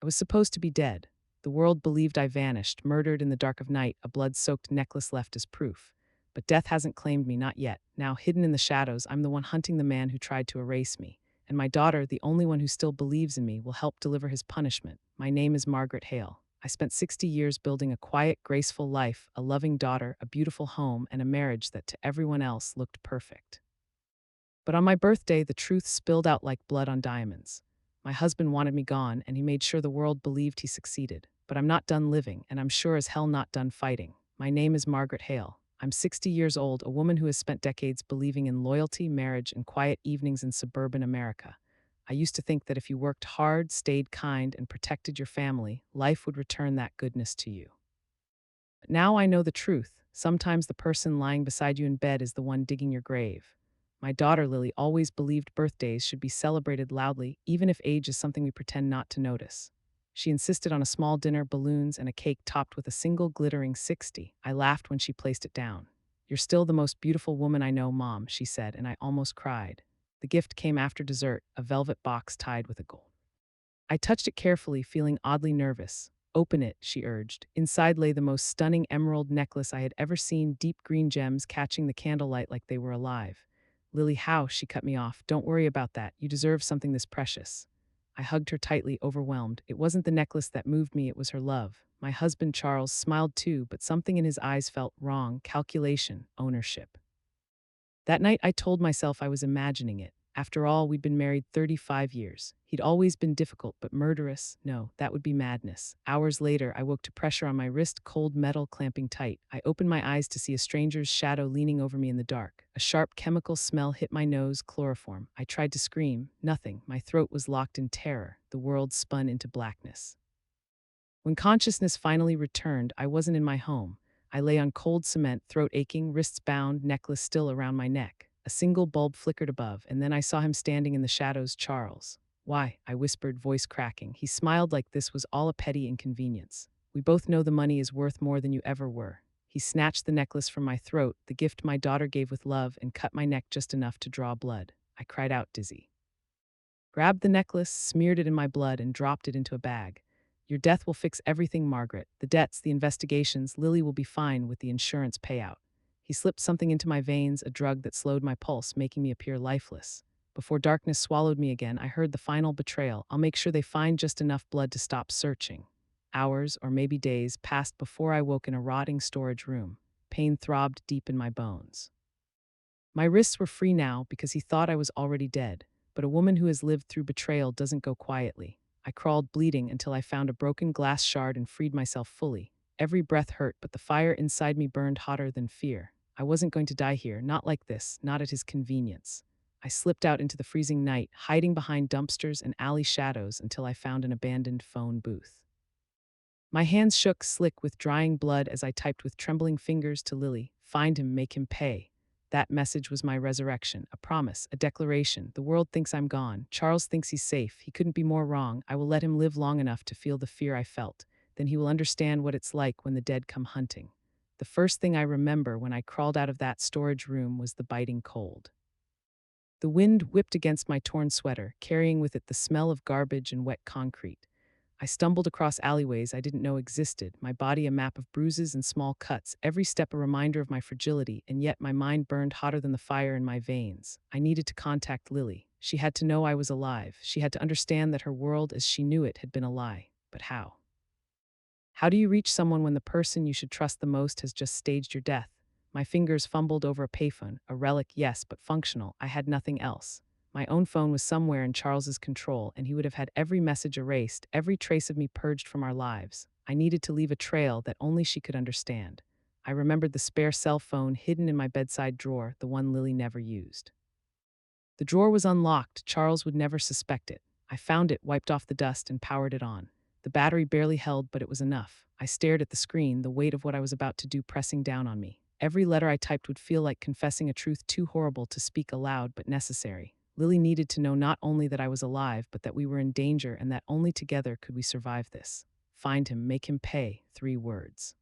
I was supposed to be dead. The world believed I vanished, murdered in the dark of night, a blood-soaked necklace left as proof. But death hasn't claimed me, not yet. Now, hidden in the shadows, I'm the one hunting the man who tried to erase me. And my daughter, the only one who still believes in me, will help deliver his punishment. My name is Margaret Hale. I spent 60 years building a quiet, graceful life, a loving daughter, a beautiful home, and a marriage that to everyone else looked perfect. But on my birthday, the truth spilled out like blood on diamonds. My husband wanted me gone, and he made sure the world believed he succeeded. But I'm not done living, and I'm sure as hell not done fighting. My name is Margaret Hale. I'm 60 years old, a woman who has spent decades believing in loyalty, marriage, and quiet evenings in suburban America. I used to think that if you worked hard, stayed kind, and protected your family, life would return that goodness to you. But now I know the truth. Sometimes the person lying beside you in bed is the one digging your grave. My daughter, Lily, always believed birthdays should be celebrated loudly, even if age is something we pretend not to notice. She insisted on a small dinner, balloons, and a cake topped with a single glittering 60. I laughed when she placed it down. "You're still the most beautiful woman I know, Mom," she said, and I almost cried. The gift came after dessert, a velvet box tied with a gold. I touched it carefully, feeling oddly nervous. "Open it," she urged. Inside lay the most stunning emerald necklace I had ever seen, deep green gems catching the candlelight like they were alive. "Lily, how?" She cut me off. "Don't worry about that. You deserve something this precious." I hugged her tightly, overwhelmed. It wasn't the necklace that moved me, it was her love. My husband, Charles, smiled too, but something in his eyes felt wrong. Calculation, ownership. That night, I told myself I was imagining it. After all, we'd been married 35 years. He'd always been difficult, but murderous? No, that would be madness. Hours later, I woke to pressure on my wrist, cold metal clamping tight. I opened my eyes to see a stranger's shadow leaning over me in the dark. A sharp chemical smell hit my nose, chloroform. I tried to scream. Nothing. My throat was locked in terror. The world spun into blackness. When consciousness finally returned, I wasn't in my home. I lay on cold cement, throat aching, wrists bound, necklace still around my neck. A single bulb flickered above, and then I saw him standing in the shadows. "Charles." "Why?" I whispered, voice cracking. He smiled like this was all a petty inconvenience. "We both know the money is worth more than you ever were." He snatched the necklace from my throat, the gift my daughter gave with love, and cut my neck just enough to draw blood. I cried out, dizzy. Grabbed the necklace, smeared it in my blood, and dropped it into a bag. "Your death will fix everything, Margaret. The debts, the investigations, Lily will be fine with the insurance payout." He slipped something into my veins, a drug that slowed my pulse, making me appear lifeless. Before darkness swallowed me again, I heard the final betrayal. "I'll make sure they find just enough blood to stop searching." Hours, or maybe days, passed before I woke in a rotting storage room. Pain throbbed deep in my bones. My wrists were free now because he thought I was already dead. But a woman who has lived through betrayal doesn't go quietly. I crawled bleeding until I found a broken glass shard and freed myself fully. Every breath hurt, but the fire inside me burned hotter than fear. I wasn't going to die here, not like this, not at his convenience. I slipped out into the freezing night, hiding behind dumpsters and alley shadows until I found an abandoned phone booth. My hands shook, slick with drying blood as I typed with trembling fingers to Lily, "Find him, make him pay." That message was my resurrection, a promise, a declaration. The world thinks I'm gone. Charles thinks he's safe. He couldn't be more wrong. I will let him live long enough to feel the fear I felt. Then he will understand what it's like when the dead come hunting. The first thing I remember when I crawled out of that storage room was the biting cold. The wind whipped against my torn sweater, carrying with it the smell of garbage and wet concrete. I stumbled across alleyways I didn't know existed, my body a map of bruises and small cuts, every step a reminder of my fragility, and yet my mind burned hotter than the fire in my veins. I needed to contact Lily. She had to know I was alive. She had to understand that her world as she knew it had been a lie. But how? How do you reach someone when the person you should trust the most has just staged your death? My fingers fumbled over a payphone, a relic, yes, but functional. I had nothing else. My own phone was somewhere in Charles's control, and he would have had every message erased, every trace of me purged from our lives. I needed to leave a trail that only she could understand. I remembered the spare cell phone hidden in my bedside drawer, the one Lily never used. The drawer was unlocked. Charles would never suspect it. I found it, wiped off the dust, and powered it on. The battery barely held, but it was enough. I stared at the screen, the weight of what I was about to do pressing down on me. Every letter I typed would feel like confessing a truth too horrible to speak aloud, but necessary. Lily needed to know not only that I was alive, but that we were in danger and that only together could we survive this. Find him, make him pay. 3 words.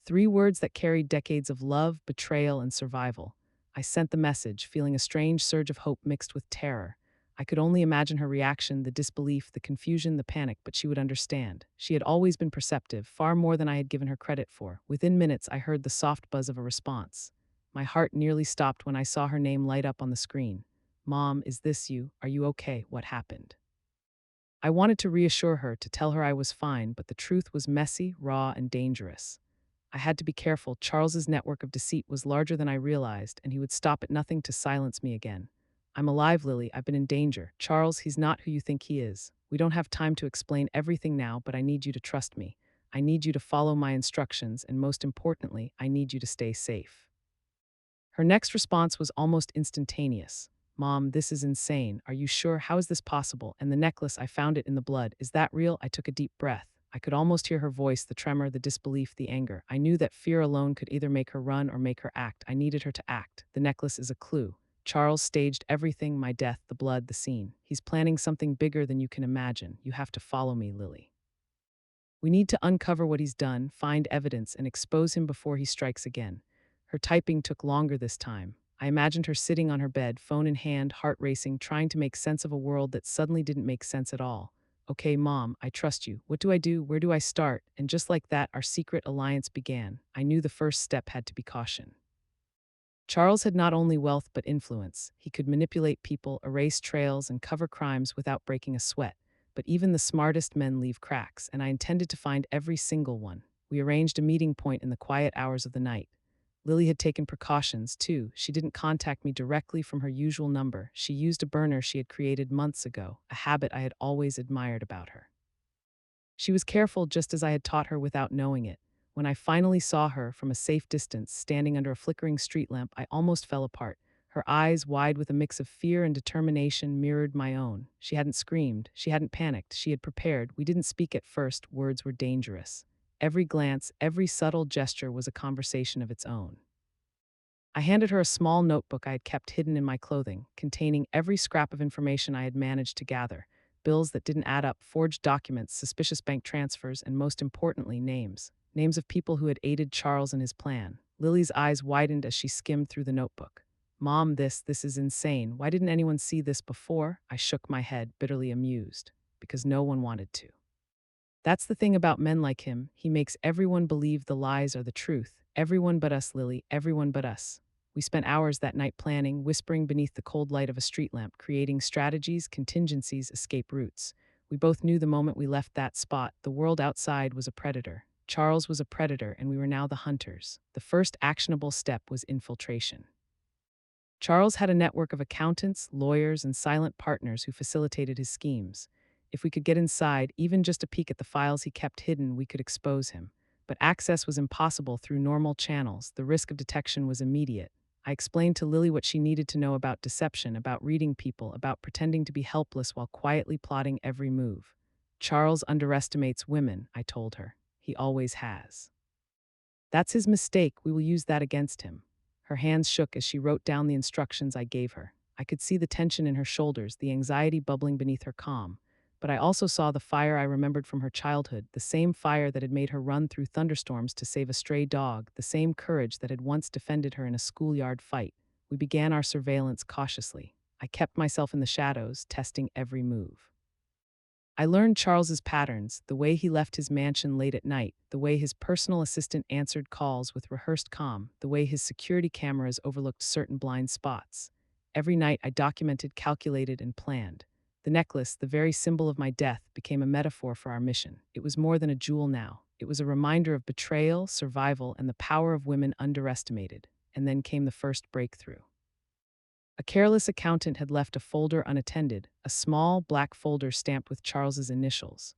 3 words that carried decades of love, betrayal, and survival. I sent the message, feeling a strange surge of hope mixed with terror. I could only imagine her reaction, the disbelief, the confusion, the panic, but she would understand. She had always been perceptive, far more than I had given her credit for. Within minutes, I heard the soft buzz of a response. My heart nearly stopped when I saw her name light up on the screen. Mom, is this you? Are you okay? What happened? I wanted to reassure her, to tell her I was fine, but the truth was messy, raw, and dangerous. I had to be careful. Charles's network of deceit was larger than I realized, and he would stop at nothing to silence me again. I'm alive, Lily. I've been in danger. Charles, he's not who you think he is. We don't have time to explain everything now, but I need you to trust me. I need you to follow my instructions, and most importantly, I need you to stay safe. Her next response was almost instantaneous. Mom, this is insane. Are you sure? How is this possible? And the necklace, I found it in the blood. Is that real? I took a deep breath. I could almost hear her voice, the tremor, the disbelief, the anger. I knew that fear alone could either make her run or make her act. I needed her to act. The necklace is a clue. Charles staged everything, my death, the blood, the scene. He's planning something bigger than you can imagine. You have to follow me, Lily. We need to uncover what he's done, find evidence, and expose him before he strikes again. Her typing took longer this time. I imagined her sitting on her bed, phone in hand, heart racing, trying to make sense of a world that suddenly didn't make sense at all. Okay, Mom, I trust you. What do I do? Where do I start? And just like that, our secret alliance began. I knew the first step had to be caution. Charles had not only wealth but influence. He could manipulate people, erase trails, and cover crimes without breaking a sweat. But even the smartest men leave cracks, and I intended to find every single one. We arranged a meeting point in the quiet hours of the night. Lily had taken precautions, too. She didn't contact me directly from her usual number. She used a burner she had created months ago, a habit I had always admired about her. She was careful, just as I had taught her without knowing it. When I finally saw her from a safe distance, standing under a flickering street lamp, I almost fell apart. Her eyes, wide with a mix of fear and determination, mirrored my own. She hadn't screamed. She hadn't panicked. She had prepared. We didn't speak at first. Words were dangerous. Every glance, every subtle gesture was a conversation of its own. I handed her a small notebook I had kept hidden in my clothing, containing every scrap of information I had managed to gather: bills that didn't add up, forged documents, suspicious bank transfers, and most importantly, names. Names of people who had aided Charles in his plan. Lily's eyes widened as she skimmed through the notebook. Mom, this is insane. Why didn't anyone see this before? I shook my head, bitterly amused. Because no one wanted to. That's the thing about men like him. He makes everyone believe the lies are the truth. Everyone but us, Lily, everyone but us. We spent hours that night planning, whispering beneath the cold light of a street lamp, creating strategies, contingencies, escape routes. We both knew the moment we left that spot, the world outside was a predator. Charles was a predator, and we were now the hunters. The first actionable step was infiltration. Charles had a network of accountants, lawyers, and silent partners who facilitated his schemes. If we could get inside, even just a peek at the files he kept hidden, we could expose him. But access was impossible through normal channels. The risk of detection was immediate. I explained to Lily what she needed to know about deception, about reading people, about pretending to be helpless while quietly plotting every move. Charles underestimates women, I told her. He always has. That's his mistake. We will use that against him. Her hands shook as she wrote down the instructions I gave her. I could see the tension in her shoulders, the anxiety bubbling beneath her calm. But I also saw the fire I remembered from her childhood, the same fire that had made her run through thunderstorms to save a stray dog, the same courage that had once defended her in a schoolyard fight. We began our surveillance cautiously. I kept myself in the shadows, testing every move. I learned Charles's patterns, the way he left his mansion late at night, the way his personal assistant answered calls with rehearsed calm, the way his security cameras overlooked certain blind spots. Every night I documented, calculated, and planned. The necklace, the very symbol of my death, became a metaphor for our mission. It was more than a jewel now. It was a reminder of betrayal, survival, and the power of women underestimated. And then came the first breakthrough. A careless accountant had left a folder unattended, a small black folder stamped with Charles's initials.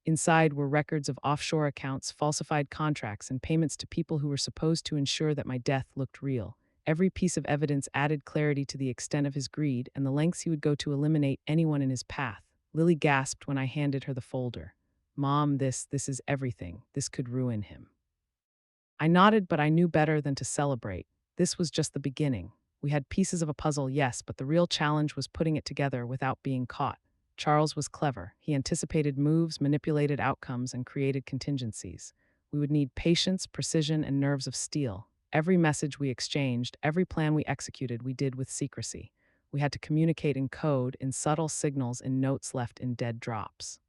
Inside were records of offshore accounts, falsified contracts, and payments to people who were supposed to ensure that my death looked real. Every piece of evidence added clarity to the extent of his greed and the lengths he would go to eliminate anyone in his path. Lily gasped when I handed her the folder. Mom, this is everything. This could ruin him. I nodded, but I knew better than to celebrate. This was just the beginning. We had pieces of a puzzle, yes, but the real challenge was putting it together without being caught. Charles was clever. He anticipated moves, manipulated outcomes, and created contingencies. We would need patience, precision, and nerves of steel. Every message we exchanged, every plan we executed, we did with secrecy. We had to communicate in code, in subtle signals, in notes left in dead drops.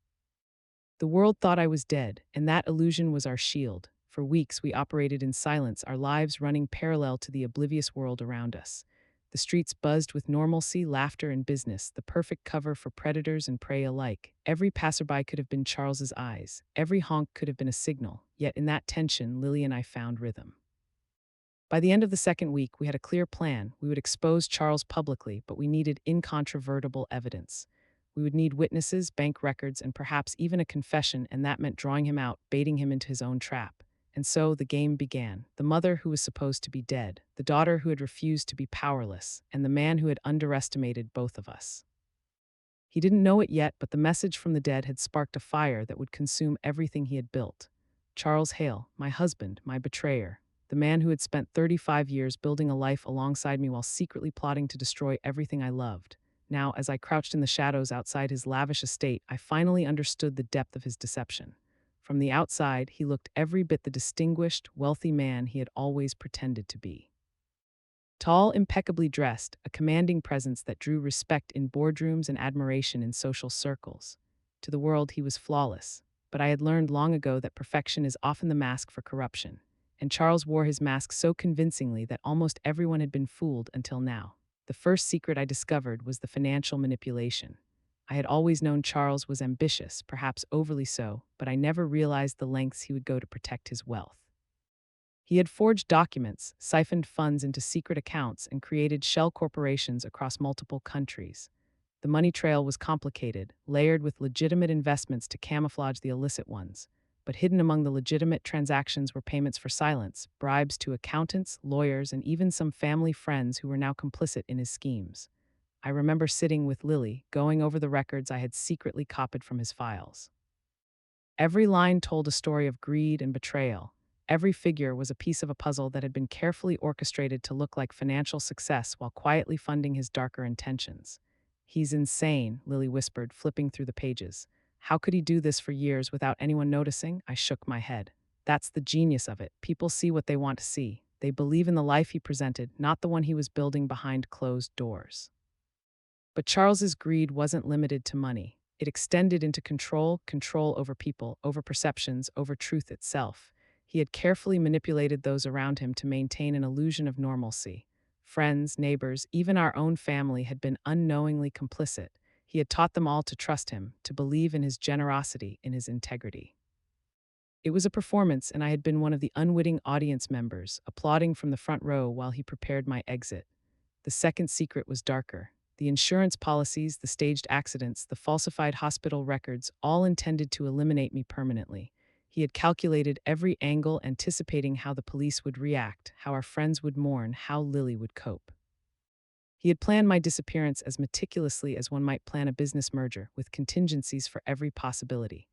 The world thought I was dead, and that illusion was our shield. For weeks, we operated in silence, our lives running parallel to the oblivious world around us. The streets buzzed with normalcy, laughter, and business, the perfect cover for predators and prey alike. Every passerby could have been Charles's eyes. Every honk could have been a signal. Yet in that tension, Lily and I found rhythm. By the end of the second week, we had a clear plan. We would expose Charles publicly, but we needed incontrovertible evidence. We would need witnesses, bank records, and perhaps even a confession, and that meant drawing him out, baiting him into his own trap. And so the game began. The mother who was supposed to be dead, the daughter who had refused to be powerless, and the man who had underestimated both of us. He didn't know it yet, but the message from the dead had sparked a fire that would consume everything he had built. Charles Hale, my husband, my betrayer, the man who had spent 35 years building a life alongside me while secretly plotting to destroy everything I loved. Now, as I crouched in the shadows outside his lavish estate, I finally understood the depth of his deception. From the outside, he looked every bit the distinguished, wealthy man he had always pretended to be. Tall, impeccably dressed, a commanding presence that drew respect in boardrooms and admiration in social circles. To the world, he was flawless, but I had learned long ago that perfection is often the mask for corruption, and Charles wore his mask so convincingly that almost everyone had been fooled until now. The first secret I discovered was the financial manipulation. I had always known Charles was ambitious, perhaps overly so, but I never realized the lengths he would go to protect his wealth. He had forged documents, siphoned funds into secret accounts, and created shell corporations across multiple countries. The money trail was complicated, layered with legitimate investments to camouflage the illicit ones. But hidden among the legitimate transactions were payments for silence, bribes to accountants, lawyers, and even some family friends who were now complicit in his schemes. I remember sitting with Lily, going over the records I had secretly copied from his files. Every line told a story of greed and betrayal. Every figure was a piece of a puzzle that had been carefully orchestrated to look like financial success while quietly funding his darker intentions. "He's insane," Lily whispered, flipping through the pages. "How could he do this for years without anyone noticing?" I shook my head. That's the genius of it. People see what they want to see. They believe in the life he presented, not the one he was building behind closed doors. But Charles's greed wasn't limited to money. It extended into control over people, over perceptions, over truth itself. He had carefully manipulated those around him to maintain an illusion of normalcy. Friends, neighbors, even our own family had been unknowingly complicit. He had taught them all to trust him, to believe in his generosity, in his integrity. It was a performance, and I had been one of the unwitting audience members, applauding from the front row while he prepared my exit. The second secret was darker. The insurance policies, the staged accidents, the falsified hospital records, all intended to eliminate me permanently. He had calculated every angle, anticipating how the police would react, how our friends would mourn, how Lily would cope. He had planned my disappearance as meticulously as one might plan a business merger, with contingencies for every possibility.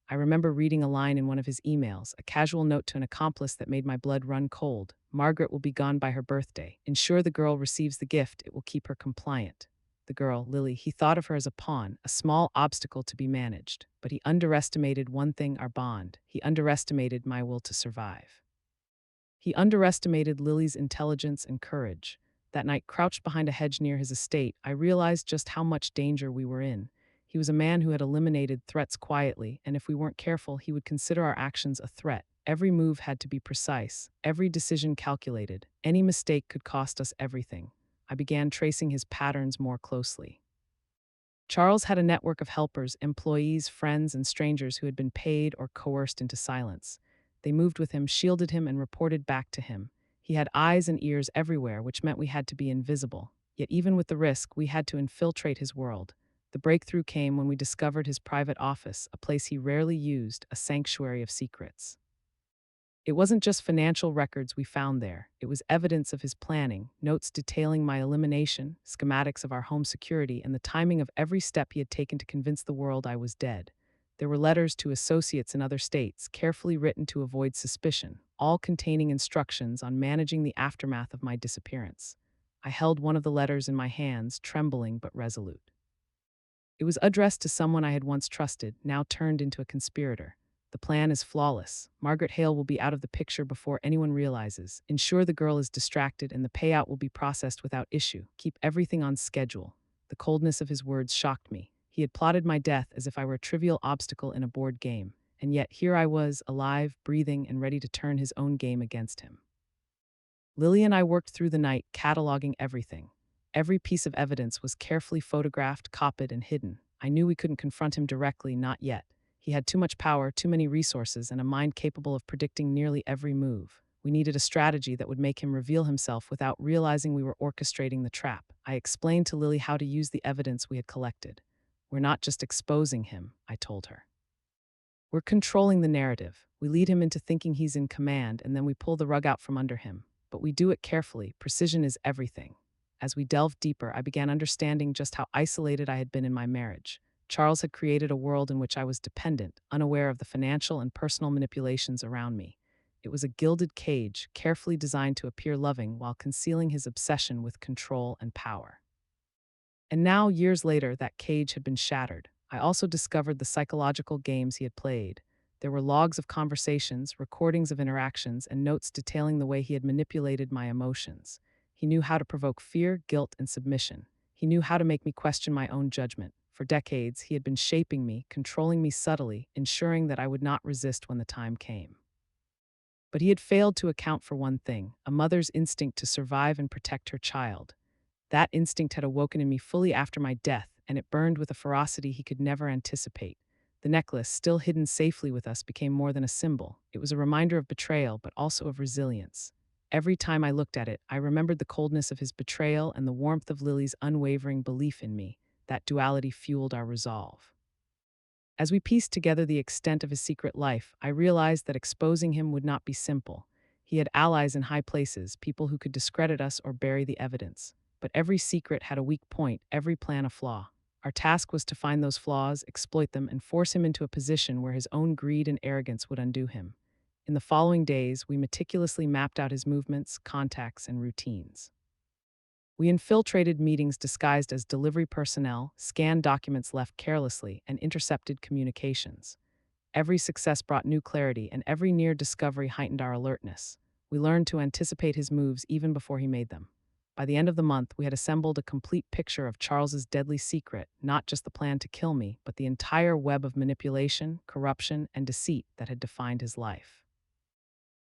I remember reading a line in one of his emails, a casual note to an accomplice that made my blood run cold. "Margaret will be gone by her birthday. Ensure the girl receives the gift. It will keep her compliant." The girl, Lily, he thought of her as a pawn, a small obstacle to be managed. But he underestimated one thing, our bond. He underestimated my will to survive. He underestimated Lily's intelligence and courage. That night, crouched behind a hedge near his estate, I realized just how much danger we were in. He was a man who had eliminated threats quietly, and if we weren't careful, he would consider our actions a threat. Every move had to be precise, every decision calculated. Any mistake could cost us everything. I began tracing his patterns more closely. Charles had a network of helpers, employees, friends, and strangers who had been paid or coerced into silence. They moved with him, shielded him, and reported back to him. He had eyes and ears everywhere, which meant we had to be invisible. Yet even with the risk, we had to infiltrate his world. The breakthrough came when we discovered his private office, a place he rarely used, a sanctuary of secrets. It wasn't just financial records we found there. It was evidence of his planning, notes detailing my elimination, schematics of our home security, and the timing of every step he had taken to convince the world I was dead. There were letters to associates in other states, carefully written to avoid suspicion, all containing instructions on managing the aftermath of my disappearance. I held one of the letters in my hands, trembling but resolute. It was addressed to someone I had once trusted, now turned into a conspirator. The plan is flawless. Margaret Hale will be out of the picture before anyone realizes. Ensure the girl is distracted and the payout will be processed without issue. Keep everything on schedule. The coldness of his words shocked me. He had plotted my death as if I were a trivial obstacle in a board game. And yet here I was, alive, breathing, and ready to turn his own game against him. Lily and I worked through the night, cataloging everything. Every piece of evidence was carefully photographed, copied, and hidden. I knew we couldn't confront him directly, not yet. He had too much power, too many resources, and a mind capable of predicting nearly every move. We needed a strategy that would make him reveal himself without realizing we were orchestrating the trap. I explained to Lily how to use the evidence we had collected. We're not just exposing him, I told her. We're controlling the narrative. We lead him into thinking he's in command, and then we pull the rug out from under him. But we do it carefully. Precision is everything. As we delved deeper, I began understanding just how isolated I had been in my marriage. Charles had created a world in which I was dependent, unaware of the financial and personal manipulations around me. It was a gilded cage, carefully designed to appear loving while concealing his obsession with control and power. And now, years later, that cage had been shattered. I also discovered the psychological games he had played. There were logs of conversations, recordings of interactions, and notes detailing the way he had manipulated my emotions. He knew how to provoke fear, guilt, and submission. He knew how to make me question my own judgment. For decades, he had been shaping me, controlling me subtly, ensuring that I would not resist when the time came. But he had failed to account for one thing: a mother's instinct to survive and protect her child. That instinct had awoken in me fully after my death, and it burned with a ferocity he could never anticipate. The necklace, still hidden safely with us, became more than a symbol. It was a reminder of betrayal, but also of resilience. Every time I looked at it, I remembered the coldness of his betrayal and the warmth of Lily's unwavering belief in me. That duality fueled our resolve. As we pieced together the extent of his secret life, I realized that exposing him would not be simple. He had allies in high places, people who could discredit us or bury the evidence. But every secret had a weak point, every plan a flaw. Our task was to find those flaws, exploit them, and force him into a position where his own greed and arrogance would undo him. In the following days, we meticulously mapped out his movements, contacts, and routines. We infiltrated meetings disguised as delivery personnel, scanned documents left carelessly, and intercepted communications. Every success brought new clarity, and every near discovery heightened our alertness. We learned to anticipate his moves even before he made them. By the end of the month, we had assembled a complete picture of Charles's deadly secret, not just the plan to kill me, but the entire web of manipulation, corruption, and deceit that had defined his life.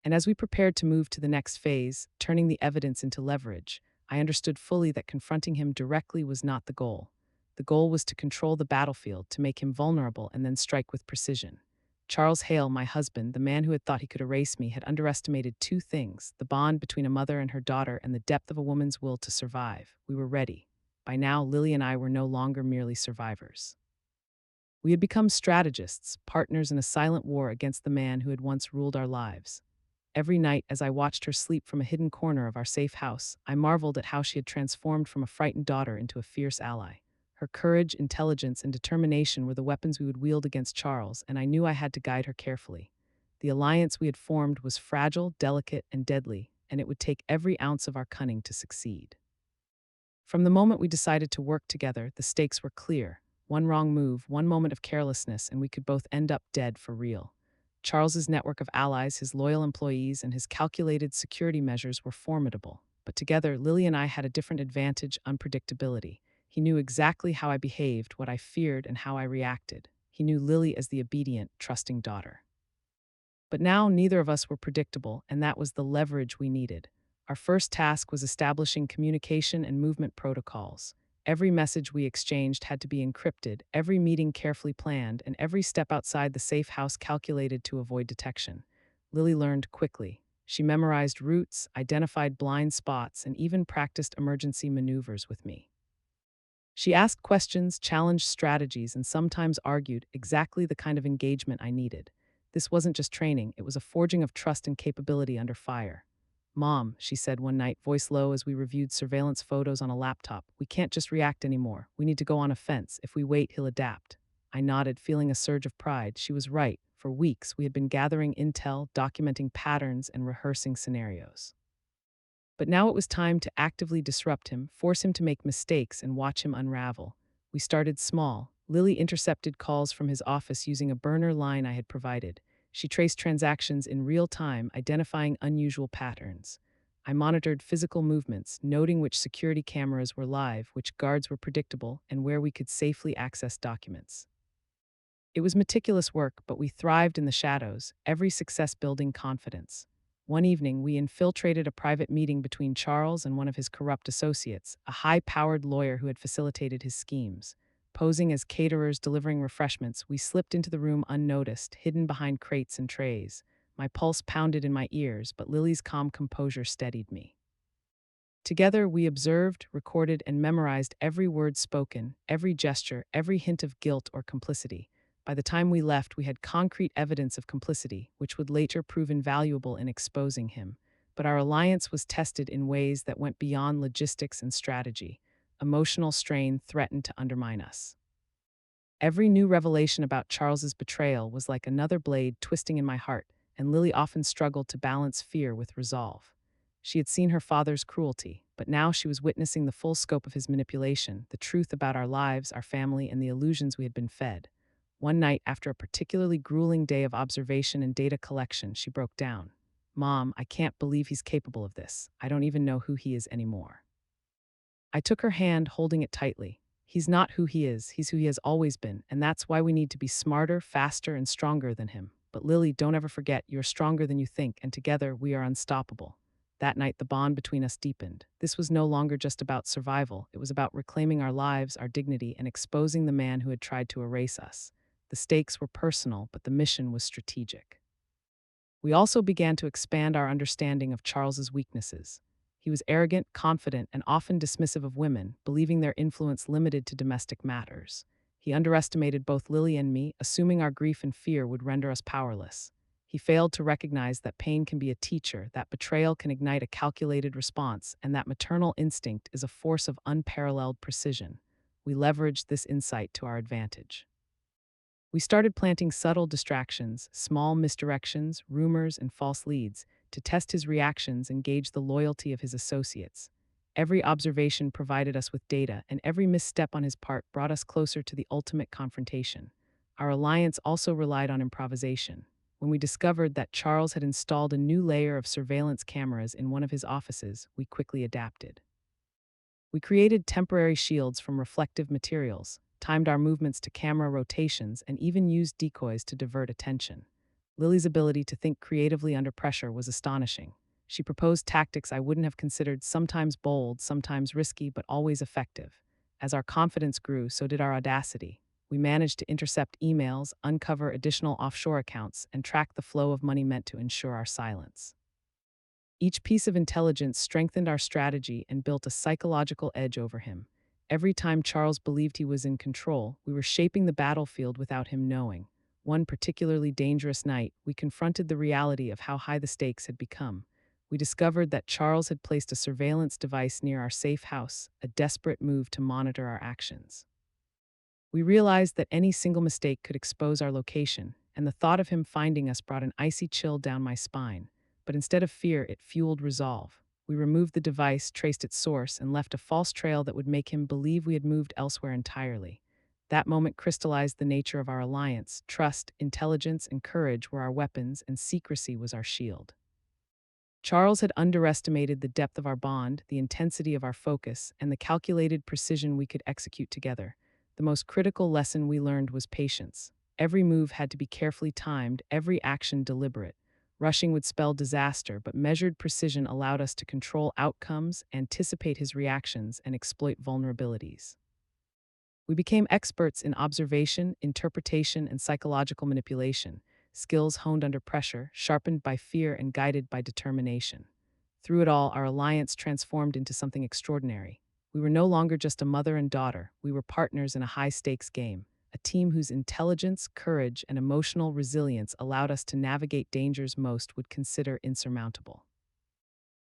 And as we prepared to move to the next phase, turning the evidence into leverage, I understood fully that confronting him directly was not the goal. The goal was to control the battlefield, to make him vulnerable, and then strike with precision. Charles Hale, my husband, the man who had thought he could erase me, had underestimated two things: the bond between a mother and her daughter and the depth of a woman's will to survive. We were ready. By now, Lily and I were no longer merely survivors. We had become strategists, partners in a silent war against the man who had once ruled our lives. Every night, as I watched her sleep from a hidden corner of our safe house, I marveled at how she had transformed from a frightened daughter into a fierce ally. Her courage, intelligence, and determination were the weapons we would wield against Charles, and I knew I had to guide her carefully. The alliance we had formed was fragile, delicate, and deadly, and it would take every ounce of our cunning to succeed. From the moment we decided to work together, the stakes were clear. One wrong move, one moment of carelessness, and we could both end up dead for real. Charles's network of allies, his loyal employees, and his calculated security measures were formidable. But together, Lily and I had a different advantage: unpredictability. He knew exactly how I behaved, what I feared, and how I reacted. He knew Lily as the obedient, trusting daughter. But now neither of us were predictable, and that was the leverage we needed. Our first task was establishing communication and movement protocols. Every message we exchanged had to be encrypted, every meeting carefully planned, and every step outside the safe house calculated to avoid detection. Lily learned quickly. She memorized routes, identified blind spots, and even practiced emergency maneuvers with me. She asked questions, challenged strategies, and sometimes argued, exactly the kind of engagement I needed. This wasn't just training, it was a forging of trust and capability under fire. "Mom," she said one night, voice low as we reviewed surveillance photos on a laptop, "we can't just react anymore. We need to go on offense. If we wait, he'll adapt." I nodded, feeling a surge of pride. She was right. For weeks, we had been gathering intel, documenting patterns, and rehearsing scenarios. But now it was time to actively disrupt him, force him to make mistakes, and watch him unravel. We started small. Lily intercepted calls from his office using a burner line I had provided. She traced transactions in real time, identifying unusual patterns. I monitored physical movements, noting which security cameras were live, which guards were predictable, and where we could safely access documents. It was meticulous work, but we thrived in the shadows, every success building confidence. One evening, we infiltrated a private meeting between Charles and one of his corrupt associates, a high powered lawyer who had facilitated his schemes. Posing as caterers delivering refreshments, we slipped into the room unnoticed, hidden behind crates and trays. My pulse pounded in my ears, but Lily's calm composure steadied me. Together, we observed, recorded, and memorized every word spoken, every gesture, every hint of guilt or complicity. By the time we left, we had concrete evidence of complicity, which would later prove invaluable in exposing him. But our alliance was tested in ways that went beyond logistics and strategy. Emotional strain threatened to undermine us. Every new revelation about Charles's betrayal was like another blade twisting in my heart, and Lily often struggled to balance fear with resolve. She had seen her father's cruelty, but now she was witnessing the full scope of his manipulation, the truth about our lives, our family, and the illusions we had been fed. One night, after a particularly grueling day of observation and data collection, she broke down. "Mom, I can't believe he's capable of this. I don't even know who he is anymore." I took her hand, holding it tightly. "He's not who he is, he's who he has always been, and that's why we need to be smarter, faster, and stronger than him. But Lily, don't ever forget, you're stronger than you think, and together we are unstoppable." That night, the bond between us deepened. This was no longer just about survival, it was about reclaiming our lives, our dignity, and exposing the man who had tried to erase us. The stakes were personal, but the mission was strategic. We also began to expand our understanding of Charles's weaknesses. He was arrogant, confident, and often dismissive of women, believing their influence limited to domestic matters. He underestimated both Lily and me, assuming our grief and fear would render us powerless. He failed to recognize that pain can be a teacher, that betrayal can ignite a calculated response, and that maternal instinct is a force of unparalleled precision. We leveraged this insight to our advantage. We started planting subtle distractions, small misdirections, rumors, and false leads to test his reactions and gauge the loyalty of his associates. Every observation provided us with data, and every misstep on his part brought us closer to the ultimate confrontation. Our alliance also relied on improvisation. When we discovered that Charles had installed a new layer of surveillance cameras in one of his offices, we quickly adapted. We created temporary shields from reflective materials, timed our movements to camera rotations, and even used decoys to divert attention. Lily's ability to think creatively under pressure was astonishing. She proposed tactics I wouldn't have considered, sometimes bold, sometimes risky, but always effective. As our confidence grew, so did our audacity. We managed to intercept emails, uncover additional offshore accounts, and track the flow of money meant to ensure our silence. Each piece of intelligence strengthened our strategy and built a psychological edge over him. Every time Charles believed he was in control, we were shaping the battlefield without him knowing. One particularly dangerous night, we confronted the reality of how high the stakes had become. We discovered that Charles had placed a surveillance device near our safe house, a desperate move to monitor our actions. We realized that any single mistake could expose our location, and the thought of him finding us brought an icy chill down my spine. But instead of fear, it fueled resolve. We removed the device, traced its source, and left a false trail that would make him believe we had moved elsewhere entirely. That moment crystallized the nature of our alliance. Trust, intelligence, and courage were our weapons, and secrecy was our shield. Charles had underestimated the depth of our bond, the intensity of our focus, and the calculated precision we could execute together. The most critical lesson we learned was patience. Every move had to be carefully timed, every action deliberate. Rushing would spell disaster, but measured precision allowed us to control outcomes, anticipate his reactions, and exploit vulnerabilities. We became experts in observation, interpretation, and psychological manipulation, skills honed under pressure, sharpened by fear, and guided by determination. Through it all, our alliance transformed into something extraordinary. We were no longer just a mother and daughter, we were partners in a high-stakes game, a team whose intelligence, courage, and emotional resilience allowed us to navigate dangers most would consider insurmountable.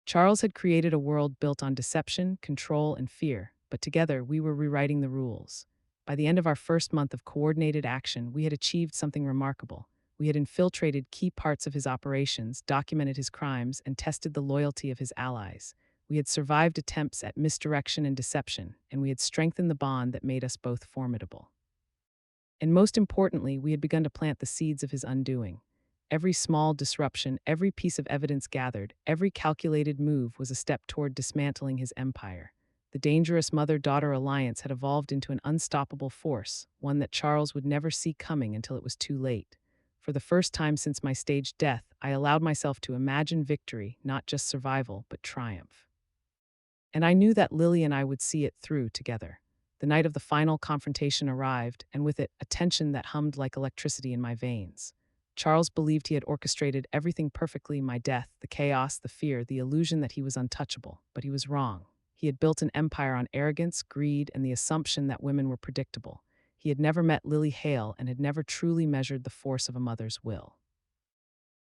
Charles had created a world built on deception, control, and fear, but together we were rewriting the rules. By the end of our first month of coordinated action, we had achieved something remarkable. We had infiltrated key parts of his operations, documented his crimes, and tested the loyalty of his allies. We had survived attempts at misdirection and deception, and we had strengthened the bond that made us both formidable. And most importantly, we had begun to plant the seeds of his undoing. Every small disruption, every piece of evidence gathered, every calculated move was a step toward dismantling his empire. The dangerous mother-daughter alliance had evolved into an unstoppable force, one that Charles would never see coming until it was too late. For the first time since my staged death, I allowed myself to imagine victory, not just survival, but triumph. And I knew that Lily and I would see it through together. The night of the final confrontation arrived, and with it, a tension that hummed like electricity in my veins. Charles believed he had orchestrated everything perfectly: my death, the chaos, the fear, the illusion that he was untouchable. But he was wrong. He had built an empire on arrogance, greed, and the assumption that women were predictable. He had never met Lily Hale and had never truly measured the force of a mother's will.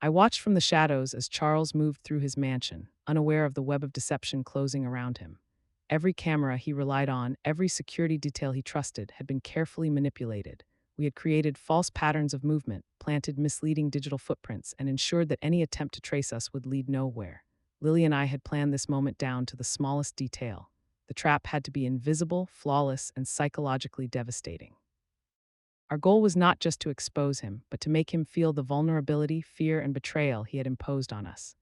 I watched from the shadows as Charles moved through his mansion, unaware of the web of deception closing around him. Every camera he relied on, every security detail he trusted, had been carefully manipulated. We had created false patterns of movement, planted misleading digital footprints, and ensured that any attempt to trace us would lead nowhere. Lily and I had planned this moment down to the smallest detail. The trap had to be invisible, flawless, and psychologically devastating. Our goal was not just to expose him, but to make him feel the vulnerability, fear, and betrayal he had imposed on us.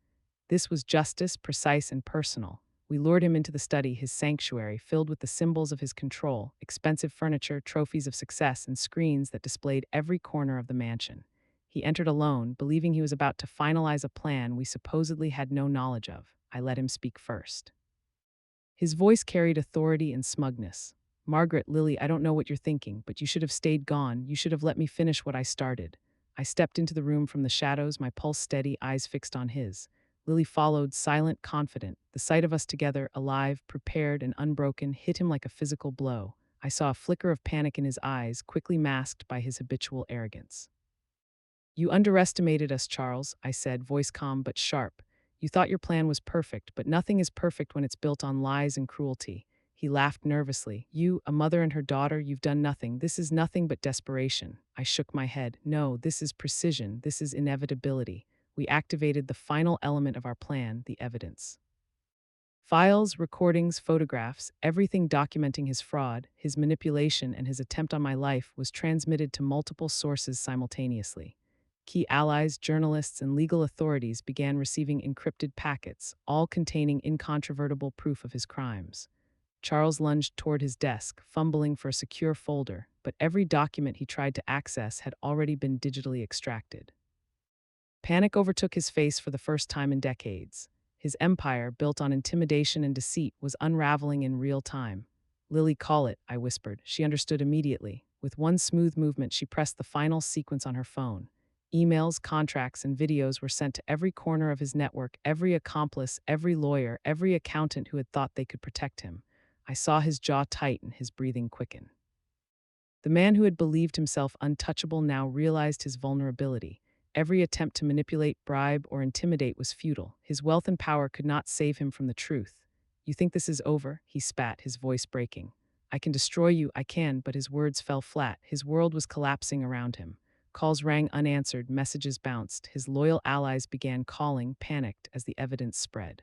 This was justice, precise and personal. We lured him into the study, his sanctuary, filled with the symbols of his control: expensive furniture, trophies of success, and screens that displayed every corner of the mansion. He entered alone, believing he was about to finalize a plan we supposedly had no knowledge of. I let him speak first. His voice carried authority and smugness. "Margaret, Lily, I don't know what you're thinking, but you should have stayed gone. You should have let me finish what I started." I stepped into the room from the shadows, my pulse steady, eyes fixed on his. Lily followed, silent, confident. The sight of us together, alive, prepared, and unbroken, hit him like a physical blow. I saw a flicker of panic in his eyes, quickly masked by his habitual arrogance. "You underestimated us, Charles," I said, voice calm but sharp. "You thought your plan was perfect, but nothing is perfect when it's built on lies and cruelty." He laughed nervously. "You, a mother and her daughter, you've done nothing. This is nothing but desperation." I shook my head. "No, this is precision. This is inevitability." We activated the final element of our plan, the evidence. Files, recordings, photographs, everything documenting his fraud, his manipulation, and his attempt on my life was transmitted to multiple sources simultaneously. Key allies, journalists, and legal authorities began receiving encrypted packets, all containing incontrovertible proof of his crimes. Charles lunged toward his desk, fumbling for a secure folder, but every document he tried to access had already been digitally extracted. Panic overtook his face for the first time in decades. His empire, built on intimidation and deceit, was unraveling in real time. "Lily, call it," I whispered. She understood immediately. With one smooth movement, she pressed the final sequence on her phone. Emails, contracts, and videos were sent to every corner of his network, every accomplice, every lawyer, every accountant who had thought they could protect him. I saw his jaw tighten, his breathing quicken. The man who had believed himself untouchable now realized his vulnerability. Every attempt to manipulate, bribe, or intimidate was futile. His wealth and power could not save him from the truth. "You think this is over?" he spat, his voice breaking. "I can destroy you, I can," but his words fell flat. His world was collapsing around him. Calls rang unanswered, messages bounced. His loyal allies began calling, panicked, as the evidence spread.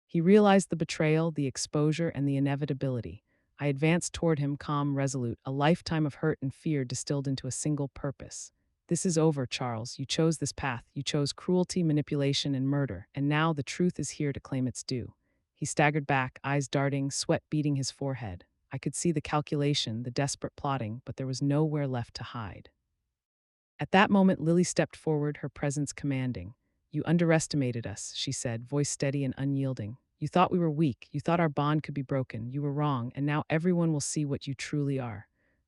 He realized the betrayal, the exposure, and the inevitability. I advanced toward him, calm, resolute, a lifetime of hurt and fear distilled into a single purpose. "This is over, Charles. You chose this path. You chose cruelty, manipulation, and murder, and now the truth is here to claim its due." He staggered back, eyes darting, sweat beading his forehead. I could see the calculation, the desperate plotting, but there was nowhere left to hide. At that moment, Lily stepped forward, her presence commanding. "You underestimated us," she said, voice steady and unyielding. "You thought we were weak. You thought our bond could be broken. You were wrong, and now everyone will see what you truly are."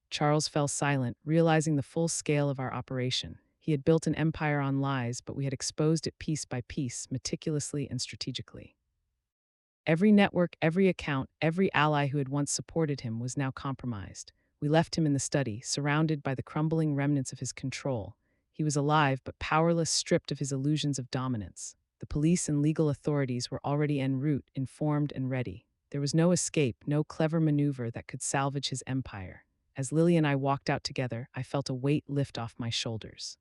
Charles fell silent, realizing the full scale of our operation. He had built an empire on lies, but we had exposed it piece by piece, meticulously and strategically. Every network, every account, every ally who had once supported him was now compromised. We left him in the study, surrounded by the crumbling remnants of his control. He was alive, but powerless, stripped of his illusions of dominance. The police and legal authorities were already en route, informed and ready. There was no escape, no clever maneuver that could salvage his empire. As Lily and I walked out together, I felt a weight lift off my shoulders.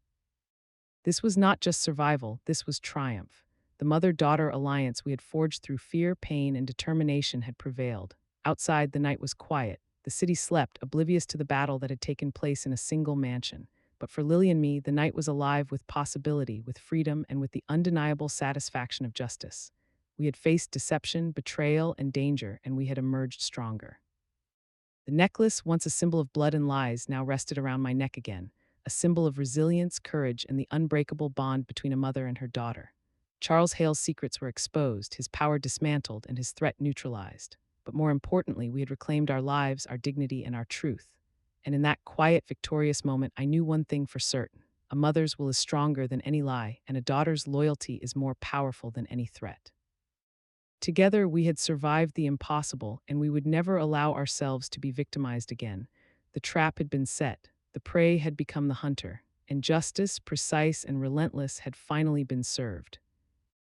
This was not just survival, this was triumph. The mother-daughter alliance we had forged through fear, pain, and determination had prevailed. Outside, the night was quiet. The city slept, oblivious to the battle that had taken place in a single mansion. But for Lily and me, the night was alive with possibility, with freedom, and with the undeniable satisfaction of justice. We had faced deception, betrayal, and danger, and we had emerged stronger. The necklace, once a symbol of blood and lies, now rested around my neck again, a symbol of resilience, courage, and the unbreakable bond between a mother and her daughter. Charles Hale's secrets were exposed, his power dismantled, and his threat neutralized. But more importantly, we had reclaimed our lives, our dignity, and our truth. And in that quiet, victorious moment, I knew one thing for certain. A mother's will is stronger than any lie, and a daughter's loyalty is more powerful than any threat. Together, we had survived the impossible, and we would never allow ourselves to be victimized again. The trap had been set, the prey had become the hunter, and justice, precise and relentless, had finally been served.